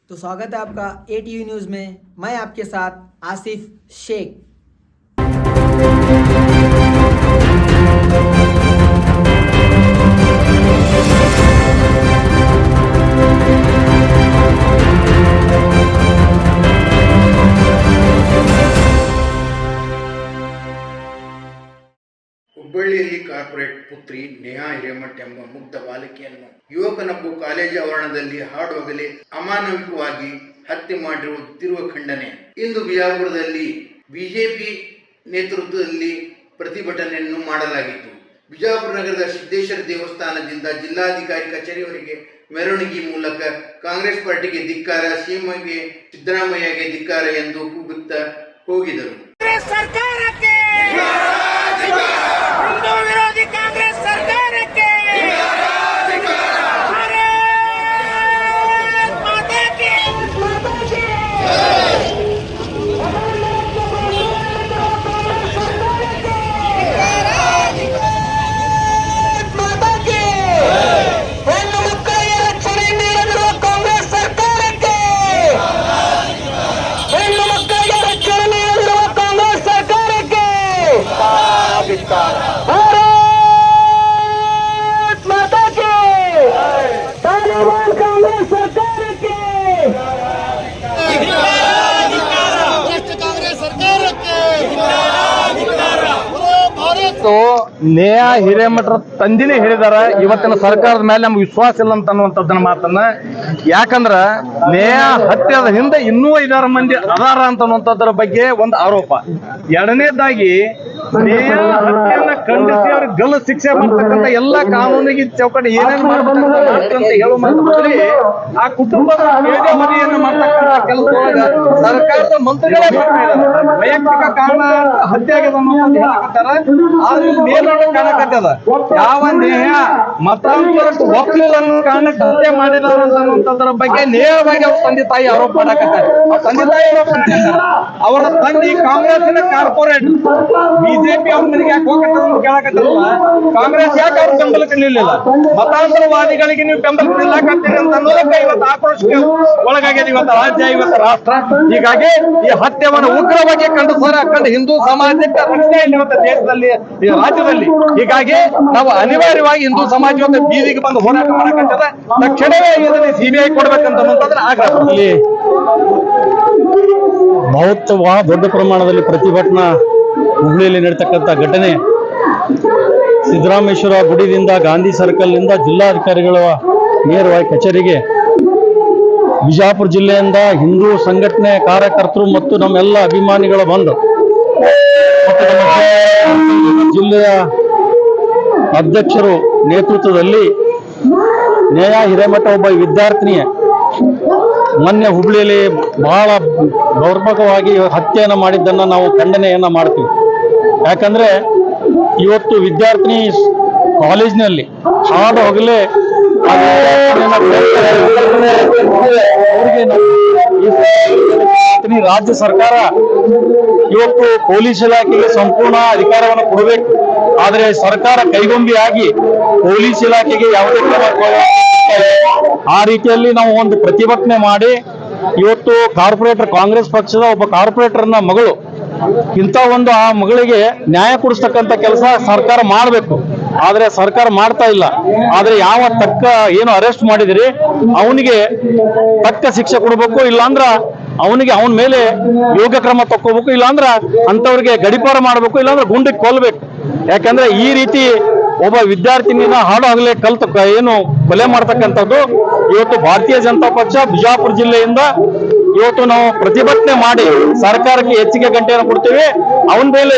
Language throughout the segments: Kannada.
तो स्वागत है आपका ATV न्यूज़ में। मैं आपके साथ आसिफ शेख। ಹುಬ್ಬಳ್ಳಿಯಲ್ಲಿ ಕಾರ್ಪೊರೇಟ್ ಪುತ್ರಿ ನೇಹಾ ಹಿರೇಮಠ್ ಎಂಬ ಮುಗ್ಧ ಬಾಲಕಿಯನ್ನು ಯುವಕನೊಬ್ಬ ಕಾಲೇಜು ಆವರಣದಲ್ಲಿ ಹಾಡುವಾಗಲೇ ಅಮಾನವಿಕವಾಗಿ ಹತ್ಯೆ ಮಾಡಿರುತ್ತಿರುವ ಖಂಡನೆ. ಇಂದು ಬಿಜಾಪುರದಲ್ಲಿ ಬಿಜೆಪಿ ನೇತೃತ್ವದಲ್ಲಿ ಪ್ರತಿಭಟನೆಯನ್ನು ಮಾಡಲಾಗಿತ್ತು. ಬಿಜಾಪುರ ನಗರದ ಸಿದ್ದೇಶ್ವರ ದೇವಸ್ಥಾನದಿಂದ ಜಿಲ್ಲಾಧಿಕಾರಿ ಕಚೇರಿಯವರೆಗೆ ಮೆರವಣಿಗೆ ಮೂಲಕ ಕಾಂಗ್ರೆಸ್ ಪಾರ್ಟಿಗೆ ಧಿಕ್ಕಾರ, ಸಿಎಂಗೆ ಸಿದ್ದರಾಮಯ್ಯಗೆ ಧಿಕ್ಕಾರ ಎಂದು ಕೂಗುತ್ತಾ ಹೋಗಿದರು. ನೇಹಾ ಹಿರೇಮಠರ ತಂದಿನೇ ಹೇಳಿದಾರ, ಇವತ್ತಿನ ಸರ್ಕಾರದ ಮೇಲೆ ನಮ್ಗೆ ವಿಶ್ವಾಸ ಇಲ್ಲ ಅಂತ ಅನ್ನುವಂಥದ್ದನ್ನ ಮಾತನ್ನ. ಯಾಕಂದ್ರ ನೇಹಾ ಹತ್ಯೆದ ಹಿಂದೆ ಇನ್ನೂ 5-6 ಮಂದಿ ಅದಾರ ಅಂತ ಅನ್ನುವಂಥದ್ರ ಬಗ್ಗೆ ಒಂದು ಆರೋಪ. ಎರಡನೇದಾಗಿ ನೇಹಾ ಹತ್ಯೆಯನ್ನ ಖಂಡಿಸಿ ಅವ್ರಿಗೆ ಗಲ್ಲು ಶಿಕ್ಷೆ ಬರ್ತಕ್ಕಂಥ ಎಲ್ಲ ಕಾನೂನಿಗೆ ಚೌಕಟ್ಟು ಏನೇನು ಮಾಡ್ಬೇಕಂತ ಹೇಳುವ ಮಾತುಕತೆ ಆ ಕುಟುಂಬದ ಮನೆಯನ್ನು ಮಾಡ್ತಕ್ಕಂಥ ಕೆಲಸದೊಳಗ ಸರ್ಕಾರದ ಮಂತ್ರಿಗಳೇ ಮಾಡ್ತಾ ಇದ್ದಾರೆ. ವೈಯಕ್ತಿಕ ಕಾರಣ ಹತ್ಯೆ ಆಗಿದೆ ಅನ್ನೋದು ಹೇಳಕತ್ತಾರ. ಆದ್ರೆ ಮೇಲ್ನೋಟ ಕಾಣಕತ್ತದ ಯಾವ ನೇಹಾ ಮತಾಂತರ ಒಕ್ಕಲಿಲ್ಲ ಅನ್ನೋ ಕಾರಣಕ್ಕೆ ಹತ್ಯೆ ಮಾಡಿದಾರ ಅನ್ನುವಂಥದ್ರ ಬಗ್ಗೆ ನೇರವಾಗಿ ಅವ್ರ ತಂದೆ ತಾಯಿ ಆರೋಪ ಮಾಡಕತ್ತಾರೆ. ಅವ್ರ ತಂದೆ ತಾಯಿ ಅವರ ತಂದೆ ಕಾಂಗ್ರೆಸ್ಸಿನ ಕಾರ್ಪೊರೇಟ್, ಬಿಜೆಪಿ ಅವ್ರ ಮನೆಗೆ ಯಾಕೆ ಹೋಗತ್ತ ಕೇಳಕತ್ತಲ್ಲ. ಕಾಂಗ್ರೆಸ್ ಯಾಕೆ ಅವ್ರ ಬೆಂಬಲಕ್ಕೆ ನಿಲ್ಲಿಲ್ಲ? ಮತಾಂತರವಾದಿಗಳಿಗೆ ನೀವು ಬೆಂಬಲಕ್ಕೆ ನಿಲ್ಲಕತ್ತೀರಿ ಅಂತ ಅನ್ನೋದಕ್ಕೆ ಇವತ್ತು ಆಕ್ರೋಶಕ್ಕೆ ಒಳಗಾಗ್ಯದ ಇವತ್ತು ರಾಜ್ಯ, ಇವತ್ತು ರಾಷ್ಟ್ರ. ಹೀಗಾಗಿ ಈ ಹತ್ಯೆಯನ್ನು ಉಗ್ರವಾಗಿ ಕಂಡು ಹಿಂದೂ ಸಮಾಜಕ್ಕೆ ರಕ್ಷಣೆ ಇವತ್ತು ದೇಶದಲ್ಲಿ, ಈ ರಾಜ್ಯದಲ್ಲಿ. ಹೀಗಾಗಿ ನಾವು ಅನಿವಾರ್ಯವಾಗಿ ಹಿಂದೂ ಸಮಾಜ ಇವತ್ತು ಬೀದಿಗೆ ಬಂದು ಹೋರಾಟ ಮಾಡಕತ್ತದ. ತಕ್ಷಣವೇ ಇದನ್ನು CBI ಕೊಡ್ಬೇಕಂತ ಆಗ್ರಹ. ಬಹುತ್ವ ದೊಡ್ಡ ಪ್ರಮಾಣದಲ್ಲಿ ಪ್ರತಿಭಟನಾ ಹುಬ್ಬಳ್ಳಿಯಲ್ಲಿ ನಡೀತಕ್ಕಂಥ ಘಟನೆ ಸಿದ್ದರಾಮೇಶ್ವರ ಗುಡಿದಿಂದ ಗಾಂಧಿ ಸರ್ಕಲ್ನಿಂದ ಜಿಲ್ಲಾಧಿಕಾರಿಗಳ ನೇರವಾಗಿ ಕಚೇರಿಗೆ ಬಿಜಾಪುರ ಜಿಲ್ಲೆಯಿಂದ ಹಿಂದೂ ಸಂಘಟನೆ ಕಾರ್ಯಕರ್ತರು ಮತ್ತು ನಮ್ಮೆಲ್ಲ ಅಭಿಮಾನಿಗಳು ಬಂದು ಮತ್ತು ನಮ್ಮ ಜಿಲ್ಲೆಯ ಅಧ್ಯಕ್ಷರು ನೇತೃತ್ವದಲ್ಲಿ ನೇಹಾ ಹಿರೇಮಠ ಒಬ್ಬ ವಿದ್ಯಾರ್ಥಿನಿಯ ಮೊನ್ನೆ ಹುಬ್ಬಳ್ಳಿಯಲ್ಲಿ ಬಹಳ ಗೌರವವಾಗಿ ಹತ್ಯೆಯನ್ನು ಮಾಡಿದ್ದನ್ನು ನಾವು ಖಂಡನೆಯನ್ನ ಮಾಡ್ತೀವಿ. ಯಾಕಂದ್ರೆ ಇವತ್ತು ವಿದ್ಯಾರ್ಥಿನಿ ಕಾಲೇಜಿನಲ್ಲಿ ಹಾಡು ಹೋಗಲೇ ರಾಜ್ಯ ಸರ್ಕಾರ ಇವತ್ತು ಪೊಲೀಸ್ ಇಲಾಖೆಗೆ ಸಂಪೂರ್ಣ ಅಧಿಕಾರವನ್ನು ಕೊಡಬೇಕು. ಆದರೆ ಸರ್ಕಾರ ಕೈಗೊಂಬೆಯಾಗಿ ಪೊಲೀಸ್ ಇಲಾಖೆಗೆ ಯಾವುದೇ ಕ್ರಮ ಆ ರೀತಿಯಲ್ಲಿ ನಾವು ಒಂದು ಪ್ರತಿಭಟನೆ ಮಾಡಿ ಇವತ್ತು ಕಾರ್ಪೊರೇಟರ್, ಕಾಂಗ್ರೆಸ್ ಪಕ್ಷದ ಒಬ್ಬ ಕಾರ್ಪೊರೇಟರ್ನ ಮಗಳು ಇಂಥ ಒಂದು ಆ ಮಗಳಿಗೆ ನ್ಯಾಯ ಕೊಡಿಸ್ತಕ್ಕಂಥ ಕೆಲಸ ಸರ್ಕಾರ ಮಾಡಬೇಕು. ಆದ್ರೆ ಸರ್ಕಾರ ಮಾಡ್ತಾ ಇಲ್ಲ. ಆದ್ರೆ ಯಾವ ತಕ್ಕ ಏನು ಅರೆಸ್ಟ್ ಮಾಡಿದಿರಿ ಅವನಿಗೆ ತಕ್ಕ ಶಿಕ್ಷೆ ಕೊಡಬೇಕು, ಇಲ್ಲಾಂದ್ರ ಅವನಿಗೆ ಅವನ ಮೇಲೆ ಯೋಗ್ಯ ಕ್ರಮ ತಕ್ಕೋಬೇಕು, ಇಲ್ಲಾಂದ್ರ ಅಂತವ್ರಿಗೆ ಗಡಿಪಾರ ಮಾಡಬೇಕು, ಇಲ್ಲಾಂದ್ರೆ ಗುಂಡಿಗೆ ಕೊಲ್ಬೇಕು. ಯಾಕಂದ್ರೆ ಈ ರೀತಿ ಒಬ್ಬ ವಿದ್ಯಾರ್ಥಿನಿನ ಹಾಡು ಆಗಲೇ ಕಲ್ತು ಏನು ಕೊಲೆ ಮಾಡ್ತಕ್ಕಂಥದ್ದು ಇವತ್ತು ಭಾರತೀಯ ಜನತಾ ಪಕ್ಷ ಬಿಜಾಪುರ ಜಿಲ್ಲೆಯಿಂದ ಇವತ್ತು ನಾವು ಪ್ರತಿಭಟನೆ ಮಾಡಿ ಸರ್ಕಾರಕ್ಕೆ ಹೆಚ್ಚಿಗೆ ಗಂಟೆಯನ್ನು ಕೊಡ್ತೀವಿ. ಅವನ ಮೇಲೆ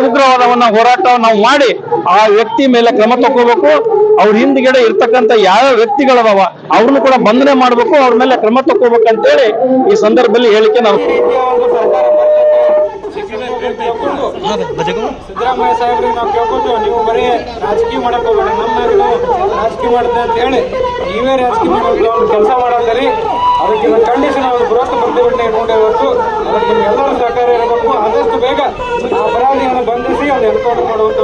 ಉಗ್ರವಾದವನ್ನ ಹೋರಾಟ ನಾವು ಮಾಡಿ ಆ ವ್ಯಕ್ತಿ ಮೇಲೆ ಕ್ರಮ ತಗೋಬೇಕು. ಅವ್ರ ಹಿಂದ್ಗಡೆ ಇರ್ತಕ್ಕಂಥ ಯಾವ ವ್ಯಕ್ತಿಗಳದಾವ ಅವ್ರನ್ನು ಕೂಡ ಬಂಧನೆ ಮಾಡಬೇಕು, ಅವ್ರ ಮೇಲೆ ಕ್ರಮ ತಗೋಬೇಕಂತೇಳಿ ಈ ಸಂದರ್ಭದಲ್ಲಿ ಹೇಳಿಕೆ ನಾವು ಸಿದ್ದರಾಮಯ್ಯ ಸಾಹೇಬ್ರಿಗೆ ನಾವು ಕೇಳ್ಕೊಟ್ಟು, ನೀವು ಬರೀ ರಾಜಕೀಯ ಮಾಡಕ್ ಹೋಗ್ಬೇಡ, ನಮ್ಮ ರಾಜಕೀಯ ಮಾಡುತ್ತೆ ಅಂತ ಹೇಳಿ ನೀವೇ ರಾಜಕೀಯ ಮಾಡೋದು ಕೆಲಸ ಮಾಡೋದ್ರಿ. ಅದಕ್ಕೆ ಕಂಡೀಷನ್ ಒಂದು ಬೃಹತ್ ಪ್ರತಿಭಟನೆ ಇಟ್ಕೊಂಡೇ ಹೊರತು ಅದಕ್ಕೆ ಎಲ್ಲರೂ ಸಹಕಾರ ಇರಬೇಕು. ಆದಷ್ಟು ಬೇಗ ಅಪರಾಧಿಯನ್ನು ಬಂಧಿಸಿ ಅದು ಎನ್ಕೌಂಟರ್ ಮಾಡುವಂಥ